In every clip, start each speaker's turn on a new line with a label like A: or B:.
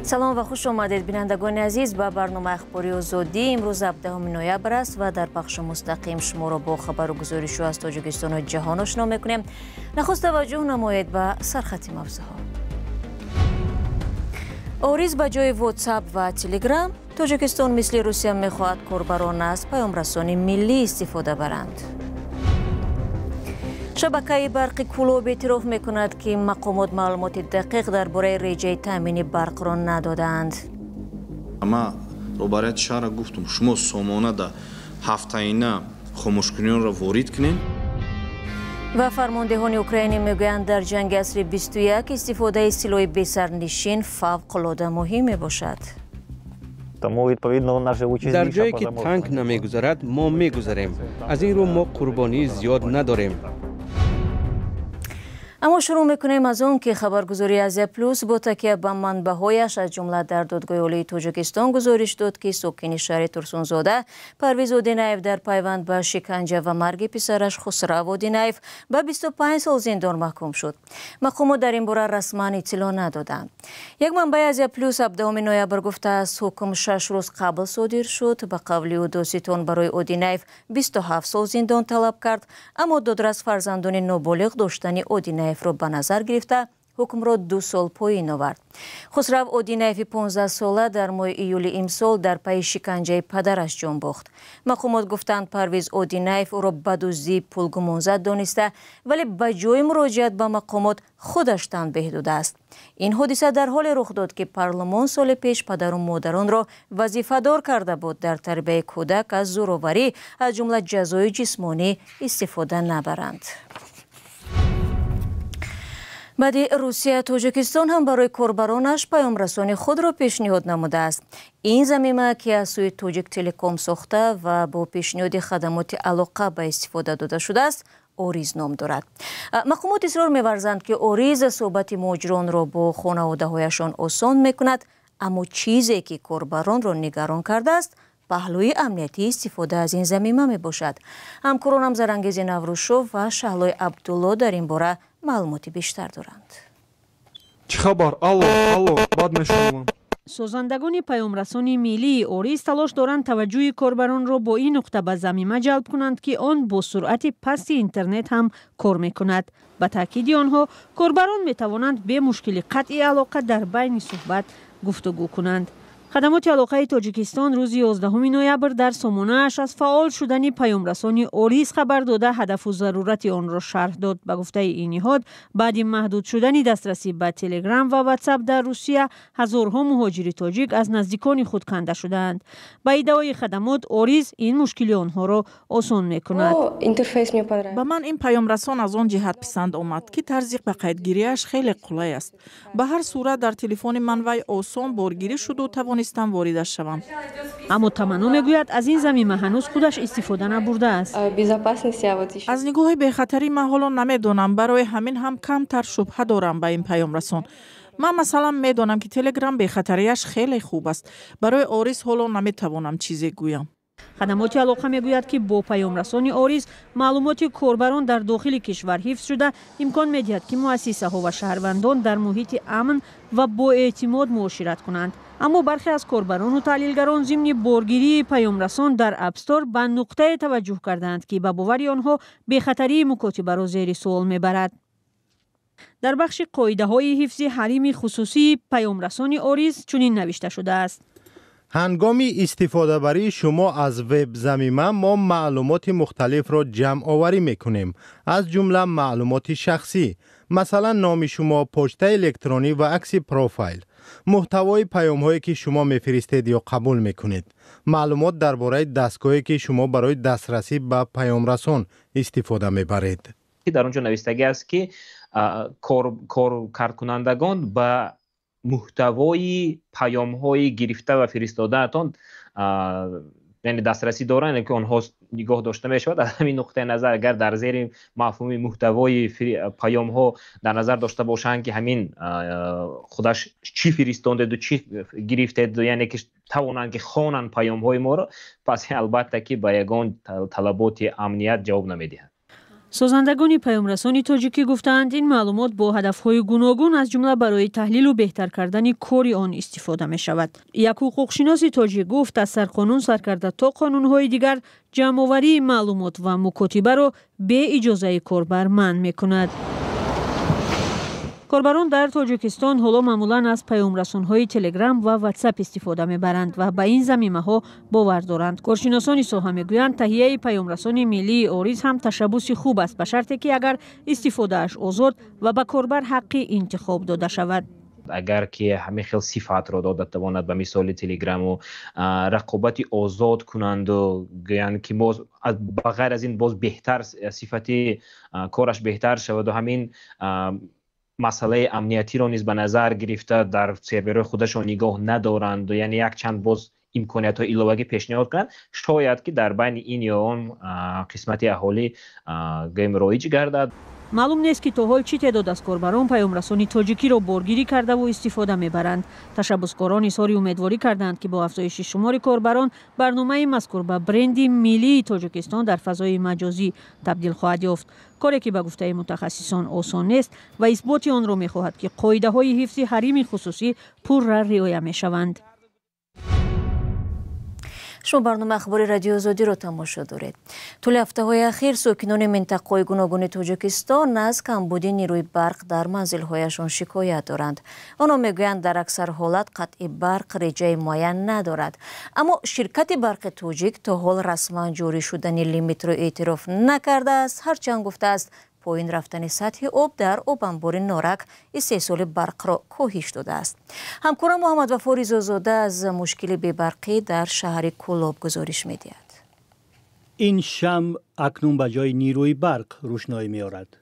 A: سلام و خوش آمدید بینندگان عزیز به برنامه اخباری آزادی. امروز 17 نوامبر است و در بخش مستقیم شما را با خبر و گزارش از تاجیکستان و جهان آشنا می‌کنیم. نخست توجه نمایید به سرخط موضوعات. اوریز به جای واتساپ و تلگرام، تاجیکستان مثل روسیه می‌خواهد کاربران از پیام‌رسانی ملی استفاده برند. شبکه برق کلوب اعتراف می‌کند که مقامات معلومات دقیق درباره رجه تامین برق را ندادند.
B: ما روبرات شهر گفتم شما سامانه در هفته‌اینا خاموشکنیان را وارد کنین.
A: و فرماندهان اوکراینی میگویند در جنگ عصر 21 استفاده سلاح بی‌سرنشین فوق‌العاده مهم میباشد.
C: در جایی که تانک نمیگذارد ما میگذاریم. از این رو ما قربانی زیاد نداریم.
A: اما شروع میکنیم از اون که خبرگزاری آزیا پلوس با تکیه به منبع‌هایش از جمله در دادگاه عالی تاجیکستان گزارش داد که ساکن شهر ترسونزاده پرویز اودینایف در پیوند به شکنجه و مرگ پسرش خسرو اودینایف به 25 سال زندان محکوم شد. مقامات در این باره رسما اطلاع ندادند. یک منبع آزیا پلوس 17 نوامبر گفته است حکم 6 روز قبل صادر شد. به قول او دادستان برای اودینایف 27 سال زندان طلب کرد، اما دادرس فرزندان نابالغ داشتن اودینایف را به نظر گرفته حکم را 2 سال پایین آورد. خسرو اودینایف 15 ساله در ماه ایول امسال در پی شکنجه پدرش جان باخت. مقامات گفتند پرویز اودینایف او را به دزدی پول گمانزد دانسته، ولی به جای مراجعت به مقامات خودش تنبیه داده است. این حادثه در حال رخ داد که پارلمان سال پیش پدر و مادران را وظیفه‌دار کرده بود در تربیت کودک از زورآوری از جمله جزای جسمانی استفاده نبرند. بعد روسیه، تاجیکستان هم برای کاربرانش پیام‌رسانی خود را پیشنهاد نموده است. این ضمیمه که از سوی تاجیک تلکام ساخته و با پیشنهاد خدمات علاقه به استفاده داده شده است، اوریز نام دارد. مقامات اصرار می‌ورزند که اوریز صحبت مهاجران را با خانواده‌هایشان آسان می‌کند، اما چیزی که کاربران را نگران کرده است پهلوی امنیتی استفاده از این ضمیمه میباشد. همکارانم زرانگیز نوروشو و شهلای عبدالله در این باره معلومات بیشتر دارند.
D: چه خبر؟ الو بعد میشنوم.
E: سازندگان پیام‌رسانی ملی اوریز تلاش دارند توجه کاربران را با این نقطه به ضمیمه جلب کنند که آن با سرعت پست اینترنت هم کار میکند. به تاکید آنها کاربران میتوانند به مشکل قطع علاقه در بین صحبت گفتگو کنند. خدمات علاقه تاجیکستان روز 11 نوامبر در سامانه‌اش از فعال شدن پیام‌رسانی اوریز خبر داده هدف و ضرورت آن را شرح داد. به گفته این نهاد بعد محدود شدن دسترسی به تلگرام و واتساپ در روسیه هزارها مهاجر تاجیک از نزدیکان خود کنده شدند. با ادعای خدمات اوریز این مشکل آنها را آسان می‌کند.
F: به من این پیام‌رسان از آن جهت پسند آمد که طرز به قیدگیری‌اش خیلی قلای است. به هر صورت در تلفن من وی آسان بارگیری شد و توانستم واردش شوم.
E: اما تمنا میگوید از این ضمیمه هنوز خودش استفاده نبرده است.
F: از نگاه بی‌خطری من حالا نمیدانم، برای همین هم کمتر شبهه دارم به این پیام‌رسان. من مثلا میدانم که تلگرام بی‌خطریش خیلی خوب است. برای اوریز حالا نمیتوانم چیزی گویم.
E: خدمات علاقه میگوید که با پیام‌رسانی اوریز معلومات کاربران در داخل کشور حفظ شده امکان میدهد که مؤسسه‌ها و شهروندان در محیط امن و با اعتماد معاشرت کنند. اما برخی از کاربران و تحلیلگران ضمن بارگیری پیام‌رسان در اپستور به نقطه توجه کردند که به باور آنها بی‌خطری مکاتبه را زیر سوال میبرد. در بخش قاعده‌های حفظ حریم خصوصی پیام‌رسانی اوریز چنین نوشته شده است:
G: هنگامی استفاده بری شما از وب ضمیمه ما معلومات مختلف را جمع آوری میکنیم، از جمله معلومات شخصی، مثلا نام شما، پشت الکترونی و عکس پروفایل، محتوای پیام هایی که شما میفرستید یا قبول میکنید، معلومات درباره دستگاهی که شما برای دسترسی به پیام رسان استفاده میبرید.
H: در اونجا نوشتگی است که کارکنندگان به محتوای پیام های گرفته و فرستاده اتان یعنی دسترسی دارند که آنها نگاه داشته می شود. از همین نقطه نظر اگر در زیر مفهوم محتوای پیام ها در نظر داشته باشند که همین خودش چی فرستانده و چی گرفته، یعنی که توانند که خوانند پیام های ما را، پس البته که به یگان طلبات امنیت جواب نمیدهند.
E: سازندگان پیامرسانی تاجیکی گفتند این معلومات با هدفهای گوناگون از جمله برای تحلیل و بهتر کردن کار آن استفاده می شود. یک حقوقشناس تاجیک گفت از سرقانون سر کرده تا قانونهای دیگر جمع‌آوری معلومات و مکاتبه را به اجازه کاربر منع می کند. کاربران در تاجیکستان حالا معمولاً از پیامرسان‌های تلگرام و واتساپ استفاده می‌برند و به این زمینه‌ها باور دارند. کارشناسان ساحه می‌گویند تهیه پیامرسان ملی اوریس هم تشبث خوب است به شرطی که اگر استفاده‌اش آزاد و به کاربر حق انتخاب داده شود.
H: اگر که همه خیلی صفات را داده تواند به مثال تلگرام و رقابت آزاد کنند و یعنی که باز بغیر از این باز بهتر صفتی کارش بهتر شود و همین مسئله امنیتی را نیز به نظر گرفته در سرورهای خودشان نگاه ندارند و یعنی یک چند باز امکانیت های ایلاوگی پیشنهاد کنند شاید که در بین این یا آن قسمت اهالی گیم رایج گردد.
E: معلوم نیست که تا حال چی تعداد از کاربران پیامرسانی تاجیکی را بارگیری کرده و استفاده میبرند. تشبثکاران اظهار امیدواری کردند که با افزایش شمار کاربران برنامه مذکور به برند ملی تاجیکستان در فضای مجازی تبدیل خواهد یافت. کاری که به گفته متخصصان آسان نیست و اثبات آن را میخواهد که قاعده های حفظ حریم خصوصی پر رعایت میشوند.
A: شما برنامه اخبار رادیو آزادی را تماشا دارید. طول هفته‌های اخیر ساکنان منطقه‌های گوناگون تاجیکستان از کمبودی نیروی برق در منزل‌هایشان شکایت دارند. آنها میگویند در اکثر حالت قطع برق رجای معین ندارد. اما شرکت برق تاجیک تا حال رسما جاری شدن لیمیت را اعتراف نکرده است، هرچند گفته است پایین رفتن سطح آب در آب انبار نارک استحصال برق را کاهش داده است. همکارم محمد وفا رضازاده از مشکل بی‌برقی در شهر کولاب گزارش می‌دهد.
I: این شمع اکنون به جای نیروی برق روشنایی می‌آورد.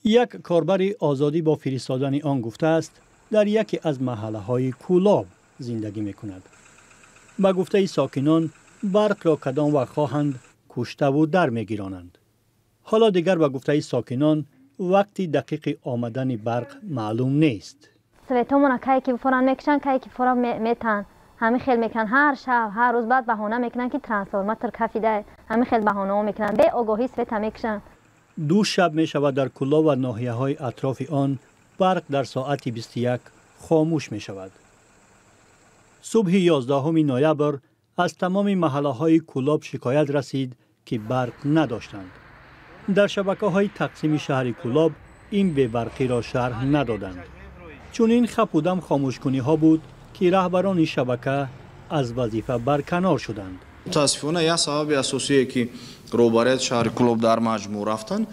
I: یک کاربر آزادی با فرستادن آن گفته است در یکی از محله‌های کولاب زندگی می‌کند. با گفته ساکنان برق را کدام وقت خواهند کشته و در می‌گیرانند. حالا دیگر با گفته ساکنان وقتی دقیق آمدن برق معلوم نیست.
J: سویتامون کایی که فوران میکشن کایی که فوران میتن همین خیلی میکنن هر شب هر روز بعد بهانه میکنن که ترانسفورماتور کافیده همین خیلی بهانه میکنن به آگاهی سویت میکشن.
I: 2 شب میشود در کلاب و ناحیه های اطراف آن برق در ساعت 21 خاموش میشود. صبح 11 نوامبر از تمام محله های کلاب شکایت رسید که برق نداشتند. در شبکه‌های تقسیم شهر کولاب این بی‌برقی را شرح ندادند. چون این خپودم خاموش‌کنی‌ها بود که رهبران شبکه از وظیفه برکنار شدند.
B: متاسفانه یک سبب اساسی که روبرت شهر کولاب در مجموع رفتن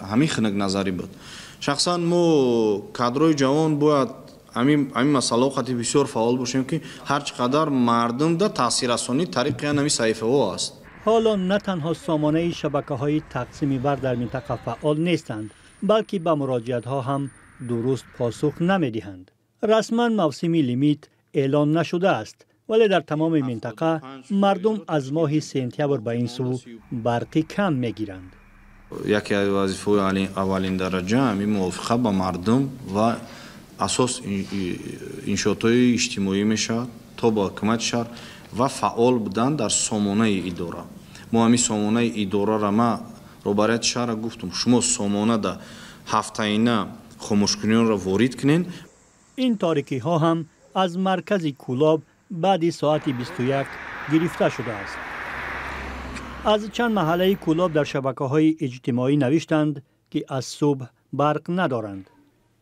B: همین خنک نظری بود. شخصا ما کادرای جوان باید همین مسئله خاطی بسیار فعال باشیم که هر چقدر مردم در تاثیررسانی طریق همین صحیفه ها است.
I: حالا نه تنها سامانه شبکه‌های تقسیم برق در منطقه فعال نیستند، بلکه به مراجعت‌ها هم درست پاسخ نمی‌دهند. رسما موسم لیمیت اعلان نشده است، ولی در تمام منطقه مردم از ماه سپتامبر به این سو برقی کم می‌گیرند.
B: یکی از وظایف اولین درجه همین موافقت با مردم و اساس انشاءات اجتماعی میشود تا با حکومت شهر و فعال بودن در سامانه اداره. ما همین سامانه اداره را ما روبرت شهر گفتم شما سامانه در هفته‌انه خاموش‌کنیان را وارد کنین.
I: این تاریکی ها هم از مرکز کولاب بعد ساعت 21 گرفته شده است. از چند محله کولاب در شبکه‌های اجتماعی نوشتند که از صبح برق ندارند.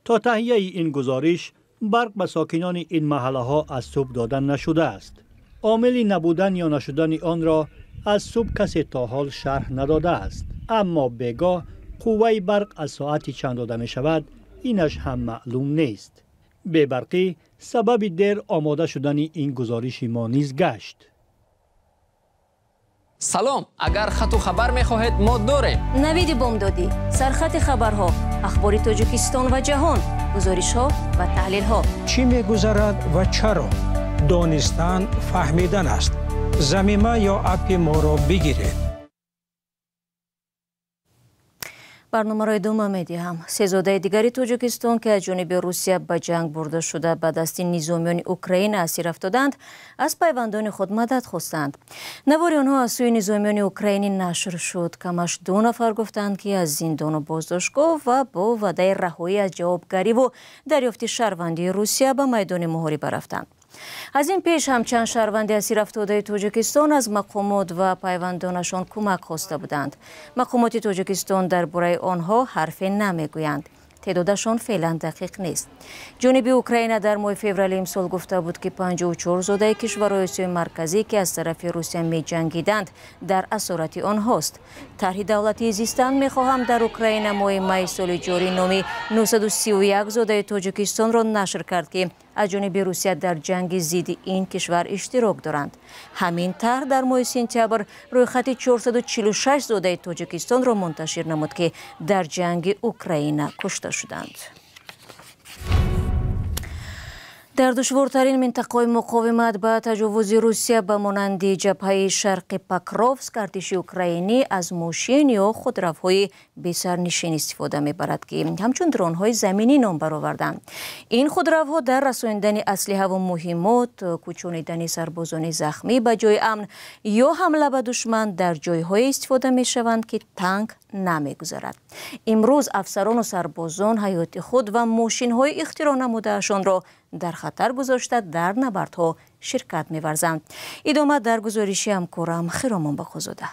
I: تا تهیه این گزارش برق به ساکنان این محله ها از صبح دادن نشده است. عامل نبودن یا نشدن آن را از صبح کسی تا حال شرح نداده است. اما بگاه قوه برق از ساعتی چند داده می شود اینش هم معلوم نیست. بی‌برقی سبب دیر آماده شدن این گزارش ما نیز گشت.
K: سلام، اگر خط و خبر می خواهید ما داریم.
A: نوید بامدادی، سرخط خبرها، اخبار تاجیکستان و جهان، گزارش ها و تحلیل ها.
L: چی می گذرد و چرا؟ دانستن فهمیدن است. زمینه یا اپ ما را بگیرید.
A: برنامه دوم می‌دهم. سه‌زاده دیگری تاجیکستان که از جانب روسیه به جنگ برده شده به دست نظامیان اوکراین اسیر افتادند از پیوندان خود مدد خواستند. نوار آنها از سوی نظامیان اوکراینی نشر شد. کمش 2 نفر گفتند که از زندان و بازداشتگاه و با وعده رهایی از جوابگری و دریافت شهروندی روسیه به میدان محاربه رفتند. از این پیش هم چند شهروند اسیر افتاده تاجیکستان از مقامات و پیوندانشان کمک خواسته بودند. مقامات تاجیکستان درباره آنها حرفی نمیگویند. تعدادشان فعلا دقیق نیست. جانب اوکراین در ماه فوریه امسال گفته بود که 54 زاده کشورهای آسیای مرکزی که از طرف روسیه می جنگیدند در اسارت آنهاست. طرح دولتی زیستن می خواهم در اوکراین ماه می سال جاری نامی 931 زاده تاجیکستان را نشر کرد که از جانب روسیه در جنگ ضد این کشور اشتراک دارند. همین طرح در ماه سپتامبر روی خط 446 زاده تاجیکستان را منتشر نمود که در جنگ اوکراین کشته شدند. در دشوارترین منطقه مقاومت به تجاوز روسیه به مانند جبهه شرقی پاکروفسک ارتش اوکراینی از ماشین یا خودروهای بی سرنشین استفاده میبرد که همچون درون‌های زمینی نام برآوردند. این خودروها در رساندن اسلحه و مهمات، کوچانیدن سربازان زخمی به جای امن یا حمله به دشمن در جای‌های استفاده میشوند که تانک نمیگذارد. امروز افسران و سربازان حیات خود و ماشین‌های اختراع نموده‌شان را در خطر گذاشته در نبردها شرکت می‌ورزند. ادامه در گزارشی همکارم خیرامان بخوزاده.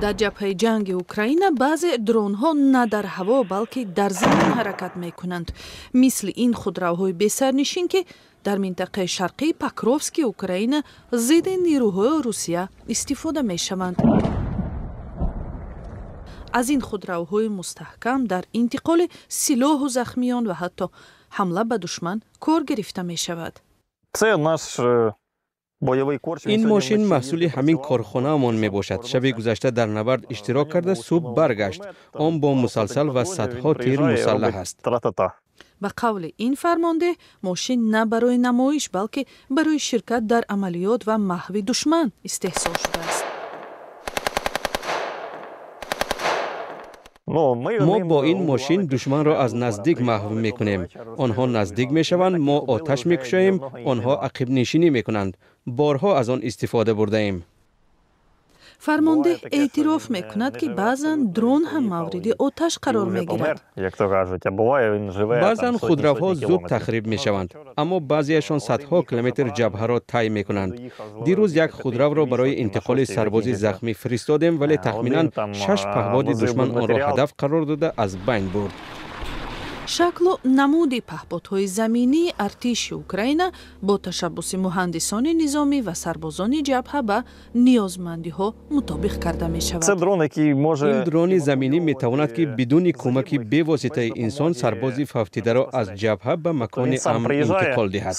F: در جبهه جنگ اوکراین بعضی درون‌ها نه در هوا بلکه در زمین حرکت می‌کنند. مثل این خودروهای بی‌سرنشین که در منطقه شرقی پاکروفسک اوکراین ضد نیروهای روسیه استفاده می‌شوند. از این خودروهای مستحکم در انتقال سلاح و زخمیان و حتی حمله به دشمن کار گرفته می شود.
C: این ماشین محصول همین کارخانه مان می باشد. شب گذشته در نبرد اشتراک کرده صبح برگشت. آن با مسلسل و صدها تیر مسلح است.
F: به قول این فرمانده ماشین نه برای نمایش بلکه برای شرکت در عملیات و محو دشمن استحضار شده است.
C: ما با این ماشین دشمن را از نزدیک محو میکنیم. آنها نزدیک میشوند، ما آتش میکشیم، آنها عقب نشینی میکنند. بارها از آن استفاده برده ایم.
F: فرمانده اعتراف میکند که بعضا درون هم مورد آتش قرار میگیرد.
C: بعضا خودروها زود تخریب میشوند، اما بعضیشان صدها کیلومتر جبهه را طی میکنند. دیروز یک خودرو را برای انتقال سربازی زخمی فرستادیم ولی تخمینا 6 پهپاد دشمن آن را هدف قرار داده از بین برد.
F: شکل و نمود پهپادهای زمینی ارتش اوکراین با تشبس مهندسان نظامی و سربازان جبهه به نیازمندی‌ها مطابق کرده می شود.
C: این درون زمینی می تواند که بدون کمک به واسطه انسان سربازی فوتیده را از جبهه به مکان امن انتقال دهد.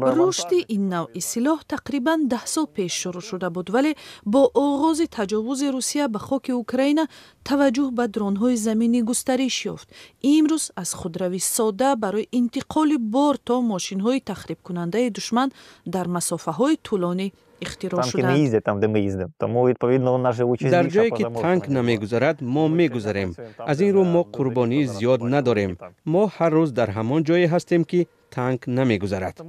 F: رشد این نوع سلاح تقریباً 10 سال پیش شروع شده بود ولی با آغاز تجاوز روسیه به خاک اوکراین توجه به درون‌های زمینی گسترش یافت. امروز از خودروی ساده برای انتقال بار تا ماشین‌های تخریب کننده دشمن در مسافه‌های طولانی اختراع شدند.
C: در جایی که تانک نمیگذارد ما میگذاریم. از این رو ما قربانی زیاد نداریم. ما هر روز در همان جایی هستیم که تانک نمیگذارد.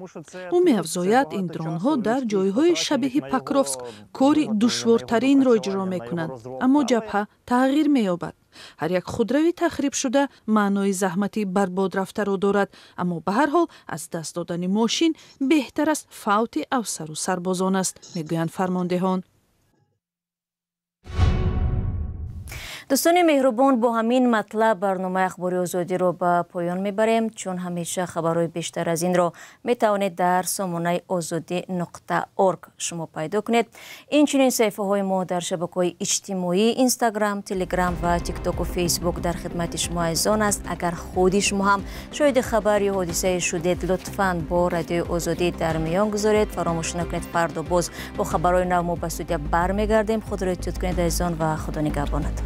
F: او می‌افزاید این درون‌ها در جای‌های شبیه پاکروفسک کاری دشوارترین را اجرا می‌کنند، اما جبهه تغییر می‌یابد. هر یک خودروی تخریب شده معنای زحمتی برباد رفته را دارد، اما به هر حال از دست دادن ماشین بهتر است فوت افسر و سربازان است، میگویند فرماندهان.
A: دوستان مهربان، با همین مطلب برنامه اخباری آزادی رو به پایان میبریم. چون همیشه خبرهای بیشتر از این رو میتوانید در سامانه azadi.org شما پیدا کنید. این چنین صفحه های ما در شبکه‌های اجتماعی اینستاگرام، تلگرام و تیک تاک و فیسبوک در خدمت شما عزیزان است. اگر خود شما هم شاید خبر یا حادثه شدید لطفاً با رادیو آزادی در میان گذارید. فراموش نکنید فردا باز با خبرهای نو ما به استودیو برمیگردیم. خود را احتیاط کنید عزیزان و خدا نگهبانتان.